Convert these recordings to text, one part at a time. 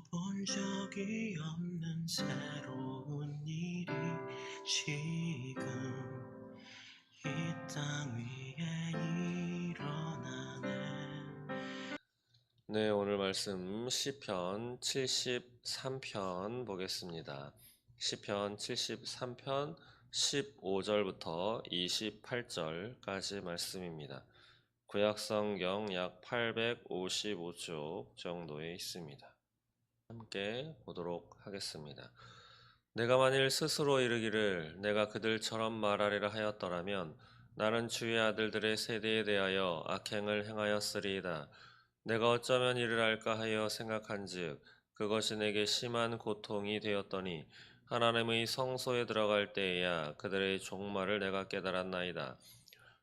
본 적이 없는 새로운 일이 지금 이 땅 위에 일어나네. 네, 오늘 말씀 시편 73편 보겠습니다. 시편 73편 15절부터 28절까지 말씀입니다. 구약성경 약 855쪽 정도에 있습니다. 함께 보도록 하겠습니다. 내가 만일 스스로 이르기를 내가 그들처럼 말하리라 하였더라면 나는 주의 아들들의 세대에 대하여 악행을 행하였으리이다. 내가 어쩌면 이를 알까 하여 생각한즉 그것이 내게 심한 고통이 되었더니 하나님의 성소에 들어갈 때에야 그들의 종말을 내가 깨달았나이다.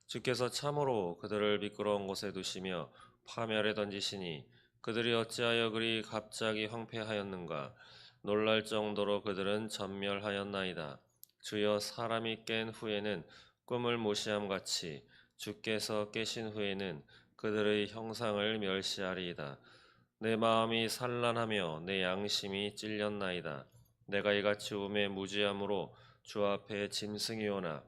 주께서 참으로 그들을 미끄러운 곳에 두시며 파멸에 던지시니 그들이 어찌하여 그리 갑자기 황폐하였는가. 놀랄 정도로 그들은 전멸하였나이다. 주여, 사람이 깬 후에는 꿈을 무시함같이 주께서 깨신 후에는 그들의 형상을 멸시하리이다. 내 마음이 산란하며 내 양심이 찔렸나이다. 내가 이같이 우매 무지함으로 주 앞에 짐승이 오나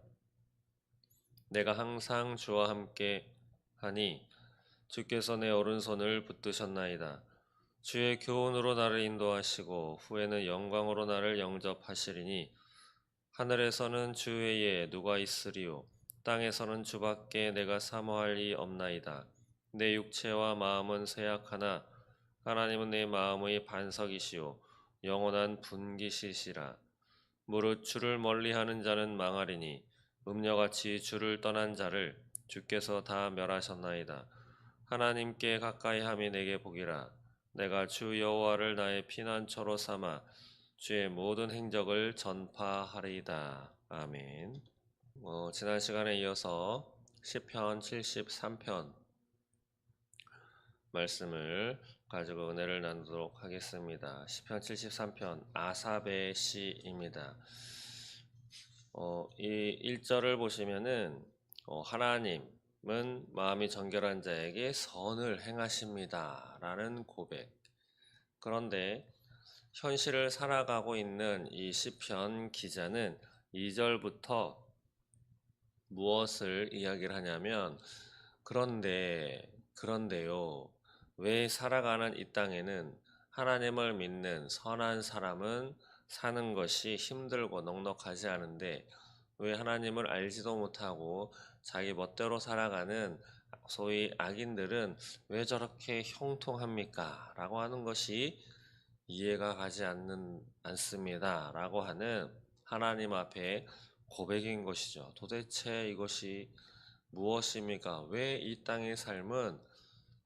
내가 항상 주와 함께 하니 주께서 내 오른손을 붙드셨나이다. 주의 교훈으로 나를 인도하시고 후에는 영광으로 나를 영접하시리니 하늘에서는 주 외에 누가 있으리요 땅에서는 주밖에 내가 사모할 이 없나이다. 내 육체와 마음은 쇠약하나 하나님은 내 마음의 반석이시요 영원한 분기시시라. 무릇 주를 멀리하는 자는 망하리니 음녀같이 주를 떠난 자를 주께서 다 멸하셨나이다. 하나님께 가까이함이 내게 복이라. 내가 주 여호와를 나의 피난처로 삼아 주의 모든 행적을 전파하리이다. 아멘. 지난 시간에 이어서 시편 73편 말씀을 가지고 은혜를 나누도록 하겠습니다. 시편 73편 아삽의 시입니다. 이 1절을 보시면은 하나님은 마음이 정결한 자에게 선을 행하십니다 라는 고백. 그런데 현실을 살아가고 있는 이 시편 기자는 2절부터 무엇을 이야기를 하냐면 그런데요, 왜 살아가는 이 땅에는 하나님을 믿는 선한 사람은 사는 것이 힘들고 넉넉하지 않은데 왜 하나님을 알지도 못하고 자기 멋대로 살아가는 소위 악인들은 왜 저렇게 형통합니까? 라고 하는 것이 이해가 가지 않습니다. 라고 하는 하나님 앞에 고백인 것이죠. 도대체 이것이 무엇입니까? 왜 이 땅의 삶은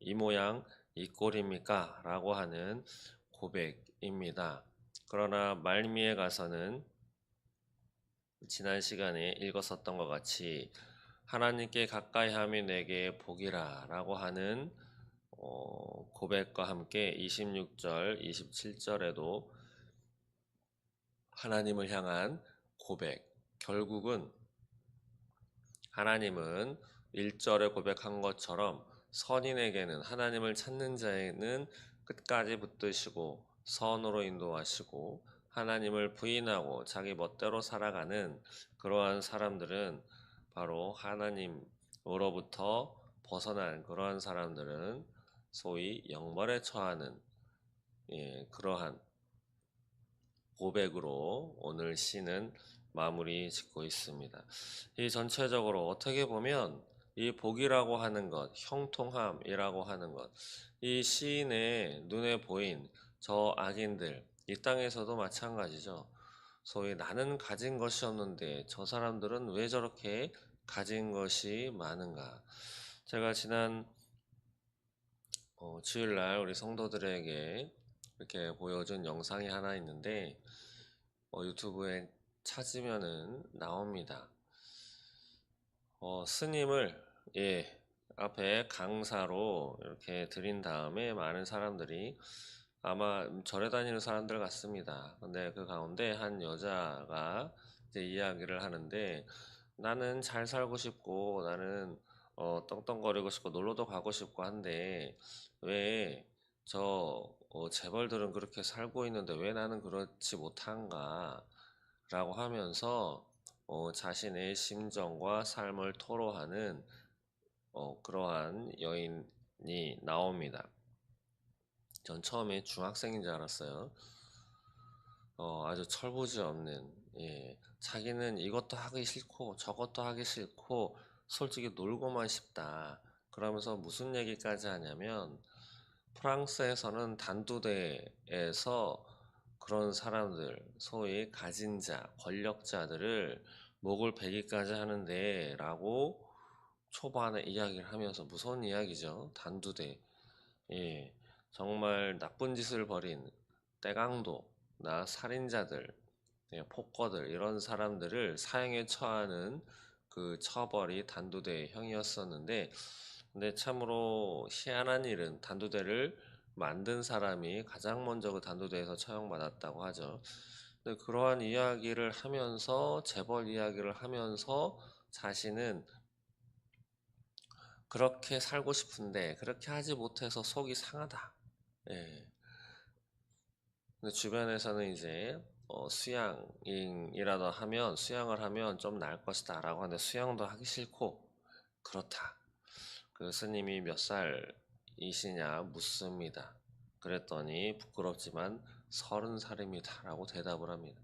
이 모양 이 꼴입니까? 라고 하는 고백입니다. 그러나 말미에 가서는 지난 시간에 읽었었던 것 같이 하나님께 가까이함이 내게 복이라 라고 하는 고백과 함께 26절, 27절에도 하나님을 향한 고백, 결국은 하나님은 1절에 고백한 것처럼 선인에게는 하나님을 찾는 자에는 끝까지 붙드시고 선으로 인도하시고 하나님을 부인하고 자기 멋대로 살아가는 그러한 사람들은 바로 하나님으로부터 벗어난 그러한 사람들은 소위 영벌에 처하는 그러한 고백으로 오늘 시는 마무리 짓고 있습니다. 이 전체적으로 어떻게 보면 이 복이라고 하는 것, 형통함이라고 하는 것, 이 시인의 눈에 보인 저 악인들, 이 땅에서도 마찬가지죠. 소위 나는 가진 것이 없는데 저 사람들은 왜 저렇게 가진 것이 많은가. 제가 지난 주일날 우리 성도들에게 이렇게 보여준 영상이 하나 있는데 유튜브에 찾으면은 나옵니다. 스님을 앞에 강사로 이렇게 드린 다음에 많은 사람들이 아마 절에 다니는 사람들 같습니다. 근데 그 가운데 한 여자가 이제 이야기를 하는데 나는 잘 살고 싶고 나는 떵떵거리고 싶고 놀러도 가고 싶고 한데 왜 저 재벌들은 그렇게 살고 있는데 왜 나는 그렇지 못한가? 라고 하면서 자신의 심정과 삶을 토로하는 그러한 여인이 나옵니다. 전 처음에 중학생인 줄 알았어요. 아주 철부지 없는, 예, 자기는 이것도 하기 싫고 저것도 하기 싫고 솔직히 놀고만 싶다. 그러면서 무슨 얘기까지 하냐면 프랑스에서는 단두대에서 그런 사람들, 소위 가진 자, 권력자들을 목을 베기까지 하는데 라고 초반에 이야기를 하면서 무서운 이야기죠. 단두대. 예, 정말 나쁜 짓을 벌인 떼강도나 살인자들, 예, 폭거들 이런 사람들을 사형에 처하는 그 처벌이 단두대의 형이었었는데, 근데 참으로 희한한 일은 단두대를 만든 사람이 가장 먼저 그 단두대에서 처형받았다고 하죠. 근데 그러한 이야기를 하면서 재벌 이야기를 하면서 자신은 그렇게 살고 싶은데 그렇게 하지 못해서 속이 상하다. 예. 근데 주변에서는 이제 수양이라도 하면 수양을 하면 좀 나을 것이다 라고 하는데 수양도 하기 싫고 그렇다. 그 스님이 몇 살이시냐 묻습니다. 그랬더니 부끄럽지만 30살입니다 라고 대답을 합니다.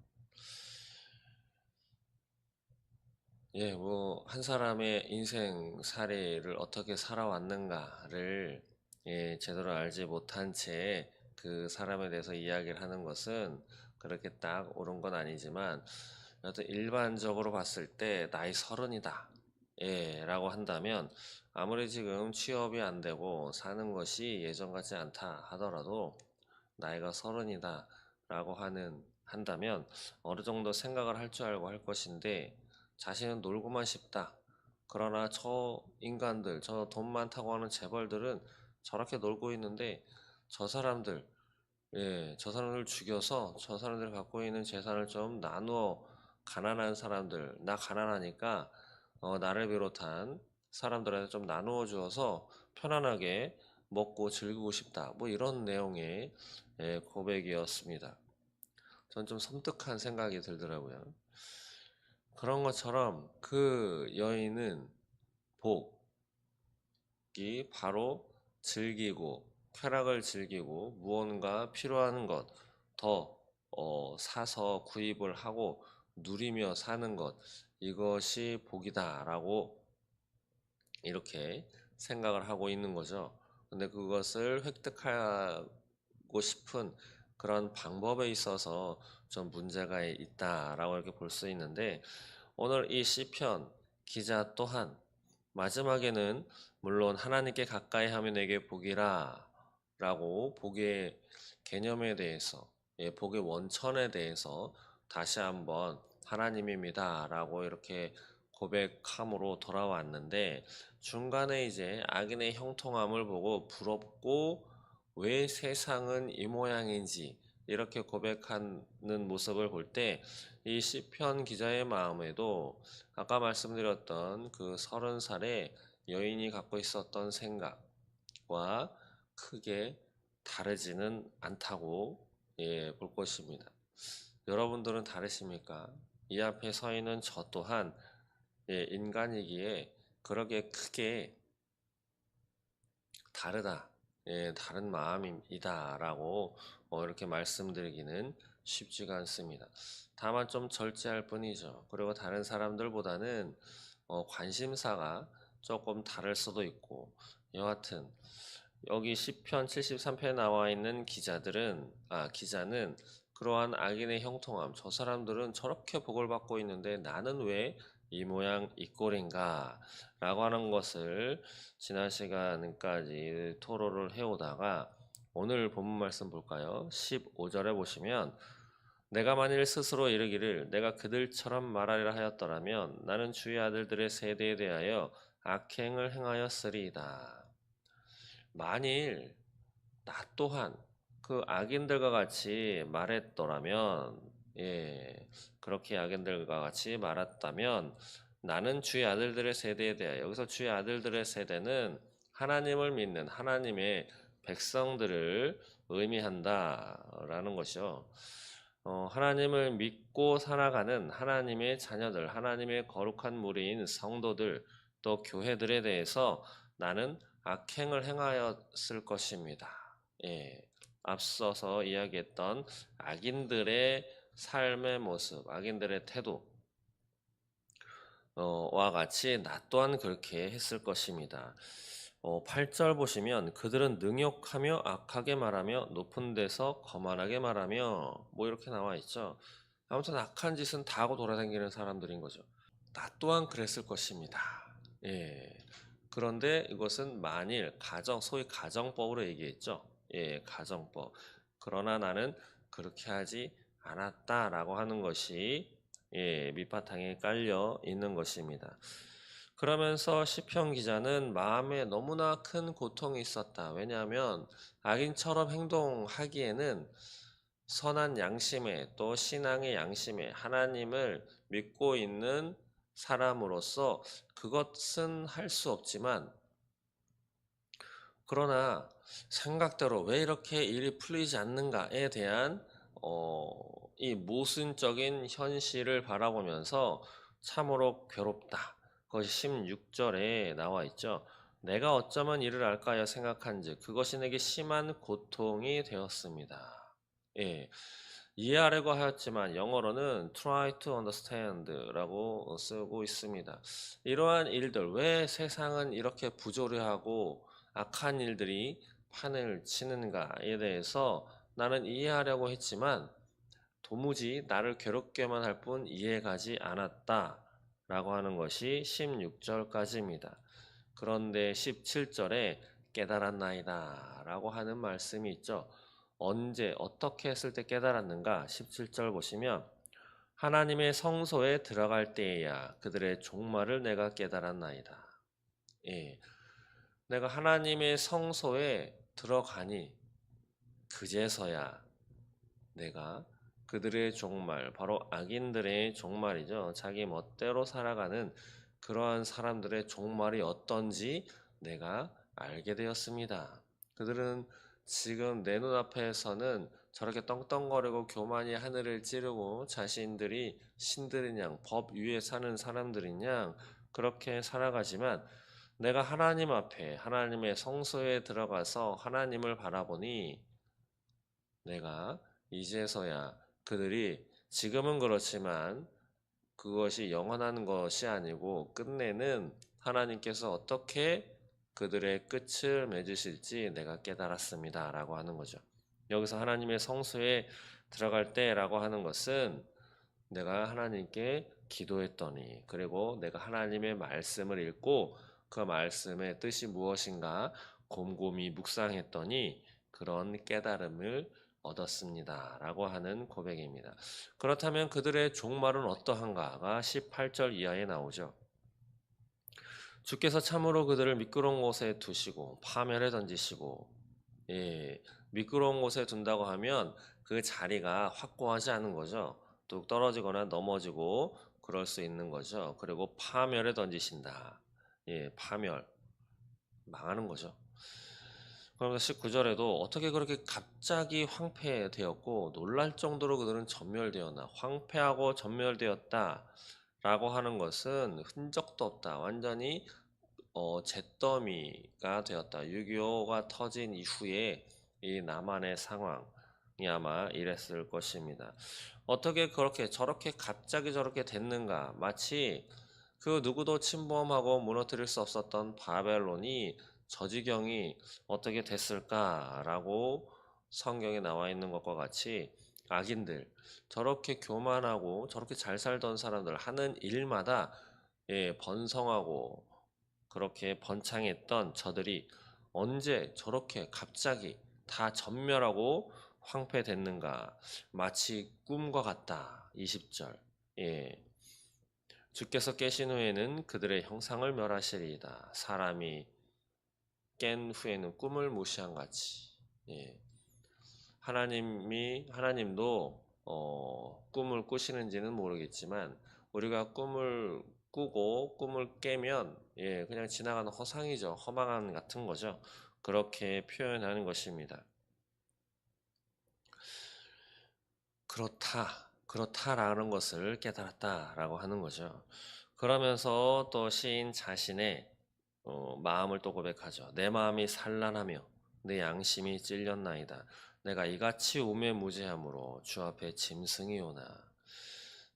예, 뭐 한 사람의 인생 사례를 어떻게 살아왔는가를, 예, 제대로 알지 못한 채 그 사람에 대해서 이야기를 하는 것은 그렇게 딱 옳은 건 아니지만, 여튼 일반적으로 봤을 때 나이 30이다, 예, 라고 한다면 아무리 지금 취업이 안 되고 사는 것이 예전 같지 않다 하더라도 나이가 30이다 라고 한다면 어느 정도 생각을 할 줄 알고 할 것인데, 자신은 놀고만 싶다. 그러나 저 인간들, 저 돈 많다고 하는 재벌들은 저렇게 놀고 있는데 저 사람들, 예, 저 사람들 죽여서 저 사람들 갖고 있는 재산을 좀 나누어 가난한 사람들, 나 가난하니까 나를 비롯한 사람들한테 좀 나누어 주어서 편안하게 먹고 즐기고 싶다. 뭐 이런 내용의, 예, 고백이었습니다. 전 좀 섬뜩한 생각이 들더라고요. 그런 것처럼 그 여인은 복이 바로 즐기고 쾌락을 즐기고 무언가 필요한 것 더 사서 구입을 하고 누리며 사는 것, 이것이 복이다라고 이렇게 생각을 하고 있는 거죠. 근데 그것을 획득하고 싶은 그런 방법에 있어서 좀 문제가 있다라고 이렇게 볼 수 있는데, 오늘 이 시편 기자 또한 마지막에는 물론 하나님께 가까이 하면 내게 복이라 라고 복의 개념에 대해서, 예, 복의 원천에 대해서 다시 한번 하나님입니다 라고 이렇게 고백함으로 돌아왔는데, 중간에 이제 악인의 형통함을 보고 부럽고 왜 세상은 이 모양인지 이렇게 고백하는 모습을 볼 때 이 시편 기자의 마음에도 아까 말씀드렸던 그 30살의 여인이 갖고 있었던 생각과 크게 다르지는 않다고, 예, 볼 것입니다. 여러분들은 다르십니까? 이 앞에 서 있는 저 또한, 예, 인간이기에 그렇게 크게 다르다, 예, 다른 마음이다라고 이렇게 말씀드리기는 쉽지가 않습니다. 다만 좀 절제할 뿐이죠. 그리고 다른 사람들보다는 관심사가 조금 다를 수도 있고, 여하튼 여기 시편 73편에 나와 있는 기자는 그러한 악인의 형통함, 저 사람들은 저렇게 복을 받고 있는데 나는 왜 이 모양 이 꼴인가 라고 하는 것을 지난 시간까지 토로를 해오다가 오늘 본문 말씀 볼까요? 15절에 보시면 내가 만일 스스로 이르기를 내가 그들처럼 말하리라 하였더라면 나는 주의 아들들의 세대에 대하여 악행을 행하였으리이다. 만일 나 또한 그 악인들과 같이 말했더라면, 예, 그렇게 악인들과 같이 말했다면 나는 주의 아들들의 세대에 대하여, 여기서 주의 아들들의 세대는 하나님을 믿는 하나님의 백성들을 의미한다라는 것이요. 하나님을 믿고 살아가는 하나님의 자녀들, 하나님의 거룩한 무리인 성도들, 또 교회들에 대해서 나는 악행을 행하였을 것입니다. 예, 앞서서 이야기했던 악인들의 삶의 모습, 악인들의 태도, 와 같이 나 또한 그렇게 했을 것입니다. 8절 보시면 그들은 능욕하며 악하게 말하며 높은 데서 거만하게 말하며 뭐 이렇게 나와 있죠. 아무튼 악한 짓은 다 하고 돌아다니는 사람들인 거죠. 나 또한 그랬을 것입니다. 예. 그런데 이것은 만일 소위 가정법으로 얘기했죠. 예, 가정법. 그러나 나는 그렇게 하지 않았다라고 하는 것이 예, 밑바탕에 깔려 있는 것입니다. 그러면서 시편 기자는 마음에 너무나 큰 고통이 있었다. 왜냐하면 악인처럼 행동하기에는 선한 양심에 또 신앙의 양심에 하나님을 믿고 있는 사람으로서 그것은 할 수 없지만 그러나 생각대로 왜 이렇게 일이 풀리지 않는가에 대한 이 모순적인 현실을 바라보면서 참으로 괴롭다. 그것이 16절에 나와 있죠. 내가 어쩌면 이를 알까 하여 생각한즉 그것이 내게 심한 고통이 되었습니다. 예. 이해하려고 하였지만 영어로는 try to understand라고 쓰고 있습니다. 이러한 일들, 왜 세상은 이렇게 부조리하고 악한 일들이 판을 치는가에 대해서 나는 이해하려고 했지만 도무지 나를 괴롭게만 할 뿐 이해가지 않았다 라고 하는 것이 16절까지입니다. 그런데 17절에 깨달았나이다 라고 하는 말씀이 있죠. 언제 어떻게 했을 때 깨달았는가? 17절 보시면 하나님의 성소에 들어갈 때에야 그들의 종말을 내가 깨달았나이다. 예, 내가 하나님의 성소에 들어가니 그제서야 내가 그들의 종말, 바로 악인들의 종말이죠. 자기 멋대로 살아가는 그러한 사람들의 종말이 어떤지 내가 알게 되었습니다. 그들은 지금 내 눈앞에서는 저렇게 떵떵거리고 교만히 하늘을 찌르고 자신들이 신들인 양, 법 위에 사는 사람들인 양 그렇게 살아가지만 내가 하나님 앞에 하나님의 성소에 들어가서 하나님을 바라보니 내가 이제서야 그들이 지금은 그렇지만 그것이 영원한 것이 아니고 끝내는 하나님께서 어떻게 그들의 끝을 맺으실지 내가 깨달았습니다. 라고 하는 거죠. 여기서 하나님의 성소에 들어갈 때라고 하는 것은 내가 하나님께 기도했더니 그리고 내가 하나님의 말씀을 읽고 그 말씀의 뜻이 무엇인가 곰곰이 묵상했더니 그런 깨달음을 얻었습니다. 라고 하는 고백입니다. 그렇다면 그들의 종말은 어떠한가가 18절 이하에 나오죠. 주께서 참으로 그들을 미끄러운 곳에 두시고 파멸에 던지시고 예, 미끄러운 곳에 둔다고 하면 그 자리가 확고하지 않은 거죠. 뚝 떨어지거나 넘어지고 그럴 수 있는 거죠. 그리고 파멸에 던지신다. 예, 파멸. 망하는 거죠. 그러면서 19절에도 어떻게 그렇게 갑자기 황폐되었고 놀랄 정도로 그들은 전멸되었나 황폐하고 전멸되었다 라고 하는 것은 흔적도 없다. 완전히 잿더미가 되었다. 6.25가 터진 이후에 이 남한의 상황이 아마 이랬을 것입니다. 어떻게 그렇게 저렇게 갑자기 저렇게 됐는가? 마치 그 누구도 침범하고 무너뜨릴 수 없었던 바벨론이 저 지경이 어떻게 됐을까라고 성경에 나와 있는 것과 같이 악인들, 저렇게 교만하고 저렇게 잘 살던 사람들 하는 일마다 예, 번성하고 그렇게 번창했던 저들이 언제 저렇게 갑자기 다 전멸하고 황폐됐는가? 마치 꿈과 같다. 20절. 예. 주께서 깨신 후에는 그들의 형상을 멸하시리이다. 사람이 깬 후에는 꿈을 무시한 같이. 예. 하나님도 꿈을 꾸시는지는 모르겠지만 우리가 꿈을 꾸고 꿈을 깨면 예, 그냥 지나가는 허상이죠. 허망한 같은 거죠. 그렇게 표현하는 것입니다. 그렇다라는 것을 깨달았다라고 하는 거죠. 그러면서 또 시인 자신의 마음을 또 고백하죠. 내 마음이 산란하며 내 양심이 찔렸나이다. 내가 이같이 우매무지함으로 주 앞에 짐승이 오나.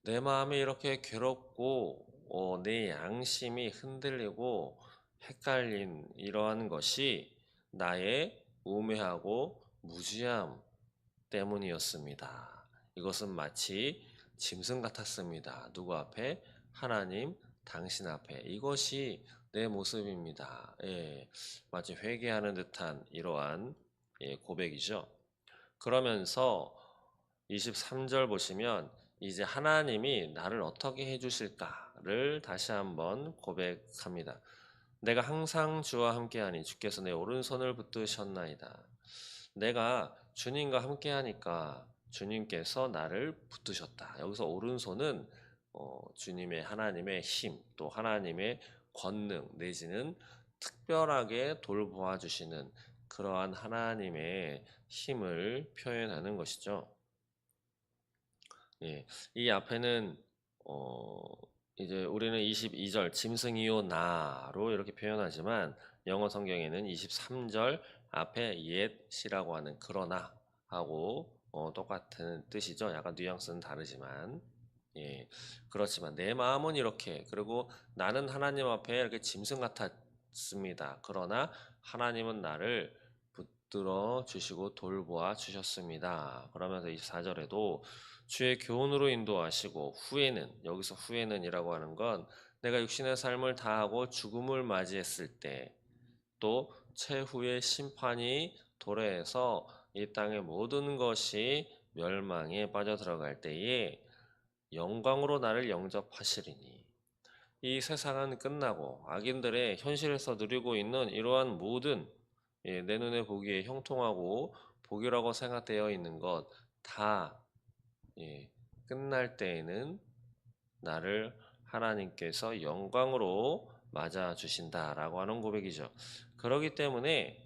내 마음이 이렇게 괴롭고 내 양심이 흔들리고 헷갈린 이러한 것이 나의 우매하고 무지함 때문이었습니다. 이것은 마치 짐승 같았습니다. 누구 앞에? 하나님, 당신 앞에. 이것이 내 모습입니다. 예, 마치 회개하는 듯한 이러한 고백이죠. 그러면서 23절 보시면 이제 하나님이 나를 어떻게 해주실까를 다시 한번 고백합니다. 내가 항상 주와 함께하니 주께서 내 오른손을 붙드셨나이다. 내가 주님과 함께하니까 주님께서 나를 붙드셨다. 여기서 오른손은 주님의 하나님의 힘, 또 하나님의 권능 내지는 특별하게 돌보아 주시는 그러한 하나님의 힘을 표현하는 것이죠. 예, 이 앞에는 어, 이제 우리는 22절 짐승이요 나로 이렇게 표현하지만 영어 성경에는 23절 앞에 yet이라고 하는 그러나 하고 똑같은 뜻이죠. 약간 뉘앙스는 다르지만 예, 그렇지만 내 마음은 이렇게 그리고 나는 하나님 앞에 이렇게 짐승 같았습니다. 그러나 하나님은 나를 붙들어 주시고 돌보아 주셨습니다. 그러면서 24절에도 주의 교훈으로 인도하시고 후에는 여기서 후에는이라고 하는 건 내가 육신의 삶을 다하고 죽음을 맞이했을 때 또 최후의 심판이 도래해서 이 땅의 모든 것이 멸망에 빠져들어갈 때에 영광으로 나를 영접하시리니 이 세상은 끝나고 악인들의 현실에서 누리고 있는 이러한 모든 내 눈에 보기에 형통하고 복이라고 생각되어 있는 것다 끝날 때에는 나를 하나님께서 영광으로 맞아 주신다라고 하는 고백이죠. 그렇기 때문에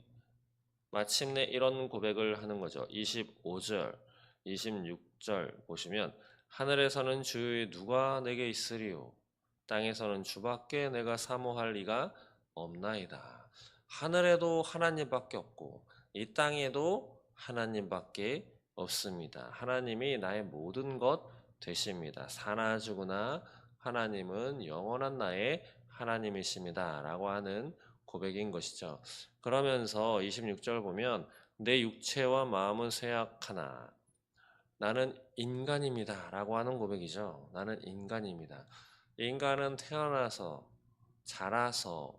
마침내 이런 고백을 하는 거죠. 25절, 26절 보시면 하늘에서는 주 누가 내게 있으리요 땅에서는 주밖에 내가 사모할 리가 없나이다. 하늘에도 하나님밖에 없고 이 땅에도 하나님밖에 없습니다. 하나님이 나의 모든 것 되십니다. 사나 죽으나 하나님은 영원한 나의 하나님이십니다. 라고 하는 고백인 것이죠. 그러면서 26절 보면 내 육체와 마음은 쇠약하나 나는 인간입니다. 라고 하는 고백이죠. 나는 인간입니다. 인간은 태어나서 자라서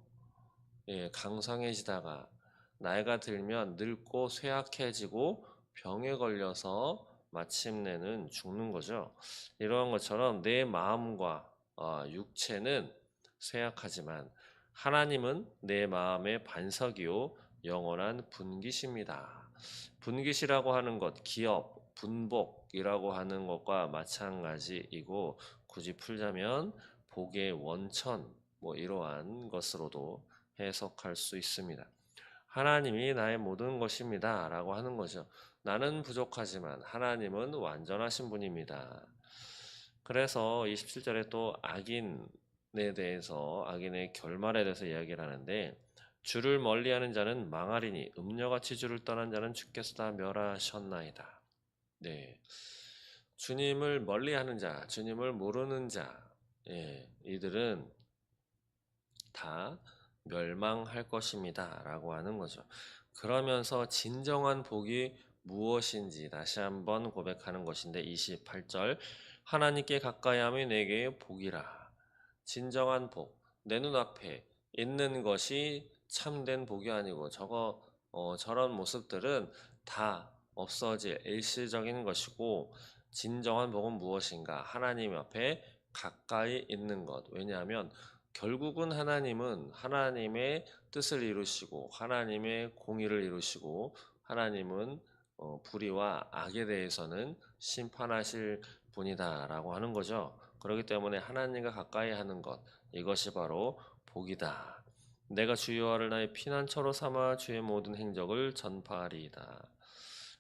강성해지다가 나이가 들면 늙고 쇠약해지고 병에 걸려서 마침내는 죽는 거죠. 이러한 것처럼 내 마음과 육체는 쇠약하지만 하나님은 내 마음의 반석이요 영원한 분기십니다. 분기시라고 하는 것, 기업, 분복이라고 하는 것과 마찬가지이고 굳이 풀자면 복의 원천 뭐 이러한 것으로도 해석할 수 있습니다. 하나님이 나의 모든 것입니다. 라고 하는 거죠. 나는 부족하지만 하나님은 완전하신 분입니다. 그래서 27절에 또 악인에 대해서, 악인의 결말에 대해서 이야기를 하는데, 주를 멀리하는 자는 망하리니 음녀같이 주를 떠난 자는 주께서 다 멸하셨나이다. 네, 주님을 멀리하는 자, 주님을 모르는 자, 이들은 다 멸망할 것입니다. 라고 하는 거죠. 그러면서 진정한 복이 무엇인지 다시 한번 고백하는 것인데 28절 하나님께 가까이함이 내게 복이라. 진정한 복, 내 눈앞에 있는 것이 참된 복이 아니고 저런 모습들은 다 없어질 일시적인 것이고 진정한 복은 무엇인가? 하나님 앞에 가까이 있는 것. 왜냐하면 결국은 하나님은 하나님의 뜻을 이루시고 하나님의 공의를 이루시고 하나님은 불의와 악에 대해서는 심판하실 분이다라고 하는 거죠. 그렇기 때문에 하나님과 가까이 하는 것 이것이 바로 복이다. 내가 주의 여호와를 나의 피난처로 삼아 주의 모든 행적을 전파하리이다.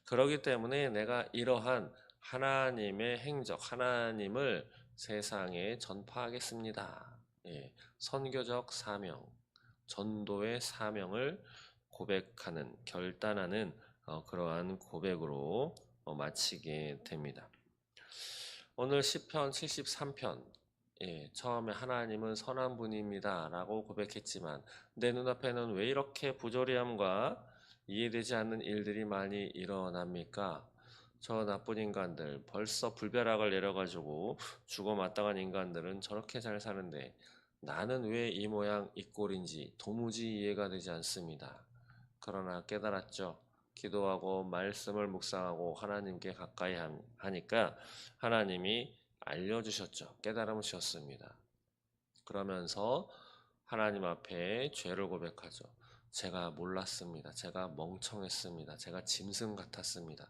그러기 때문에 내가 이러한 하나님의 행적, 하나님을 세상에 전파하겠습니다. 예, 선교적 사명, 전도의 사명을 고백하는, 결단하는 그러한 고백으로 마치게 됩니다. 오늘 시편 73편, 처음에 하나님은 선한 분입니다 라고 고백했지만 내 눈앞에는 왜 이렇게 부조리함과 이해되지 않는 일들이 많이 일어납니까? 저 나쁜 인간들, 벌써 불벼락을 내려가지고 죽어 마땅한 인간들은 저렇게 잘 사는데 나는 왜 이 모양 이 꼴인지 도무지 이해가 되지 않습니다. 그러나 깨달았죠. 기도하고 말씀을 묵상하고 하나님께 가까이 하니까 하나님이 알려주셨죠. 깨달음을 주셨습니다. 그러면서 하나님 앞에 죄를 고백하죠. 제가 몰랐습니다. 제가 멍청했습니다. 제가 짐승 같았습니다.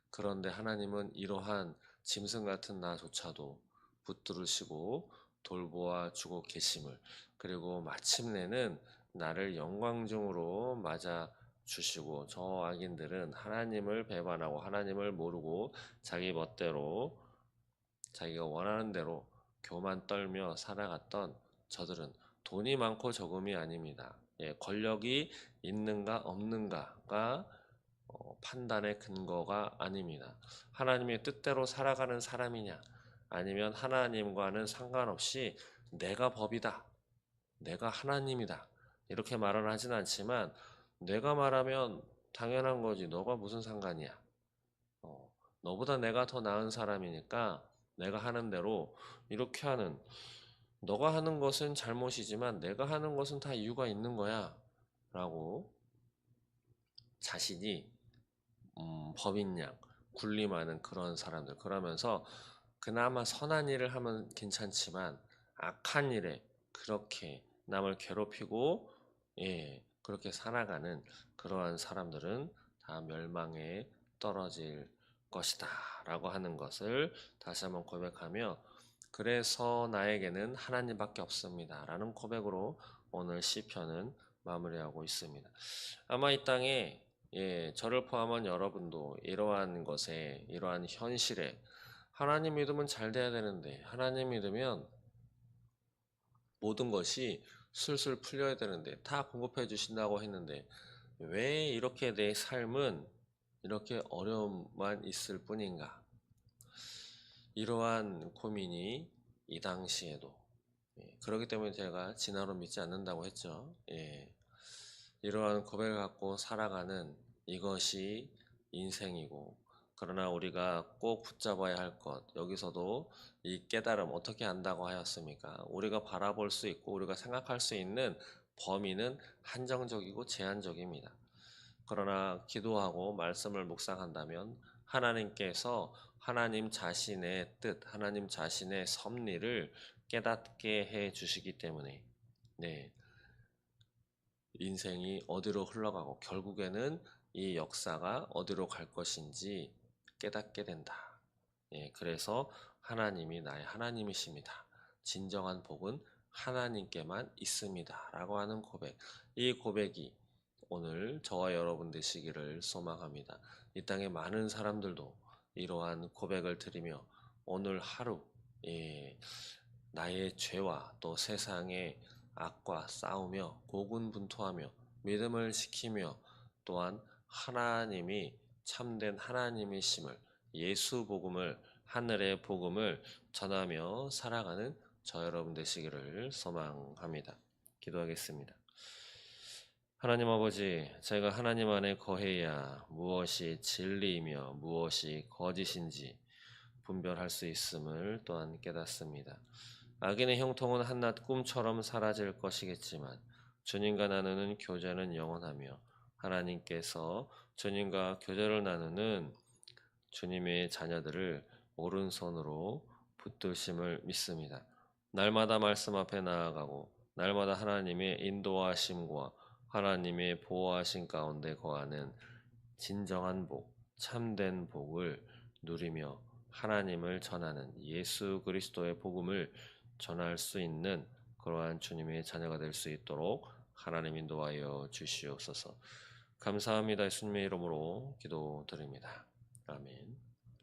그런데 하나님은 이러한 짐승 같은 나조차도 붙들으시고 돌보아 주고 계심을, 그리고 마침내는 나를 영광중으로 맞아 주시고, 저 악인들은 하나님을 배반하고 하나님을 모르고 자기 멋대로 자기가 원하는 대로 교만 떨며 살아갔던 저들은 돈이 많고 적음이 아닙니다. 권력이 있는가 없는가가 판단의 근거가 아닙니다. 하나님의 뜻대로 살아가는 사람이냐, 아니면 하나님과는 상관없이 내가 법이다, 내가 하나님이다, 이렇게 말은 하진 않지만 내가 말하면 당연한 거지, 너가 무슨 상관이야. 너보다 내가 더 나은 사람이니까 내가 하는 대로 이렇게 하는, 너가 하는 것은 잘못이지만 내가 하는 것은 다 이유가 있는 거야 라고 자신이 법인 양 군림하는 그런 사람들, 그러면서 그나마 선한 일을 하면 괜찮지만 악한 일에 그렇게 남을 괴롭히고 그렇게 살아가는 그러한 사람들은 다 멸망에 떨어질 것이다 라고 하는 것을 다시 한번 고백하며, 그래서 나에게는 하나님밖에 없습니다 라는 고백으로 오늘 시편은 마무리하고 있습니다. 아마 이 땅에 저를 포함한 여러분도 이러한 것에, 이러한 현실에, 하나님 믿으면 잘 돼야 되는데, 하나님 믿으면 모든 것이 술술 풀려야 되는데, 다 공급해 주신다고 했는데 왜 이렇게 내 삶은 이렇게 어려움만 있을 뿐인가? 이러한 고민이 이 당시에도, 그렇기 때문에 제가 진화로 믿지 않는다고 했죠. 이러한 고백을 갖고 살아가는 이것이 인생이고, 그러나 우리가 꼭 붙잡아야 할 것, 여기서도 이 깨달음 어떻게 안다고 하였습니까? 우리가 바라볼 수 있고 우리가 생각할 수 있는 범위는 한정적이고 제한적입니다. 그러나 기도하고 말씀을 묵상한다면 하나님께서 하나님 자신의 뜻, 하나님 자신의 섭리를 깨닫게 해 주시기 때문에 인생이 어디로 흘러가고 결국에는 이 역사가 어디로 갈 것인지 깨닫게 된다. 그래서 하나님이 나의 하나님이십니다. 진정한 복은 하나님께만 있습니다 라고 하는 고백, 이 고백이 오늘 저와 여러분 되시기를 소망합니다. 이 땅의 많은 사람들도 이러한 고백을 드리며 오늘 하루 나의 죄와 또 세상의 악과 싸우며 고군분투하며 믿음을 지키며, 또한 하나님이 참된 하나님이심을, 예수 복음을, 하늘의 복음을 전하며 살아가는 저 여러분 되시기를 소망합니다. 기도하겠습니다. 하나님 아버지, 저희가 하나님 안에 거해야 무엇이 진리이며 무엇이 거짓인지 분별할 수 있음을 또한 깨닫습니다. 악인의 형통은 한낱 꿈처럼 사라질 것이겠지만 주님과 나누는 교제는 영원하며, 하나님께서 주님과 교제를 나누는 주님의 자녀들을 오른손으로 붙드심을 믿습니다. 날마다 말씀 앞에 나아가고 날마다 하나님의 인도하심과 하나님의 보호하심 가운데 거하는 진정한 복, 참된 복을 누리며 하나님을 전하는, 예수 그리스도의 복음을 전할 수 있는 그러한 주님의 자녀가 될 수 있도록 하나님 인도하여 주시옵소서. 감사합니다. 예수님의 이름으로 기도드립니다. 아멘.